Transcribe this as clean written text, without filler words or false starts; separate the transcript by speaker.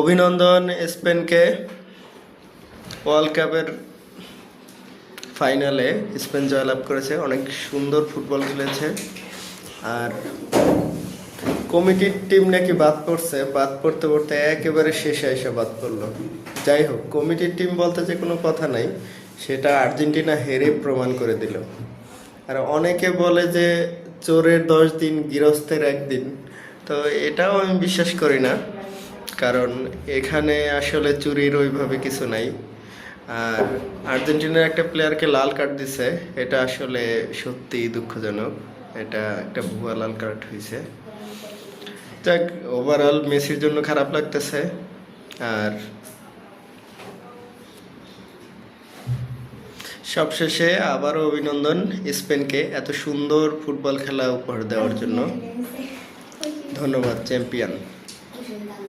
Speaker 1: অভিনন্দন স্পেনকে ওয়ার্ল্ড কাপের ফাইনালে স্পেন জয়লাভ করেছে, অনেক সুন্দর ফুটবল খেলেছে। আর কমিটির টিম নাকি বাদ পড়ছে, বাদ পড়তে পড়তে একেবারে শেষে এসে বাদ পড়লো। যাই হোক, কমিটির টিম বলতে যে কোনো কথা নাই, সেটা আর্জেন্টিনা হেরে প্রমাণ করে দিল। আর অনেকে বলে যে চোরের 10 দিন গৃহস্থের 1 দিন, তো এটাও আমি বিশ্বাস করি না, কারণ এখানে আসলে চুরির ওইভাবে কিছু নাই। আর আর্জেন্টিনার একটা প্লেয়ারকে লাল কার্ড দিছে, এটা আসলে সত্যিই দুঃখজনক। এটা একটা ভুয়া লাল কার্ড হয়েছে। যাক, ওভারঅল মেসির জন্য খারাপ লাগতেছে। আর সবশেষে আবারও অভিনন্দন স্পেনকে এত সুন্দর ফুটবল খেলা উপহার দেওয়ার জন্য। ধন্যবাদ চ্যাম্পিয়ন।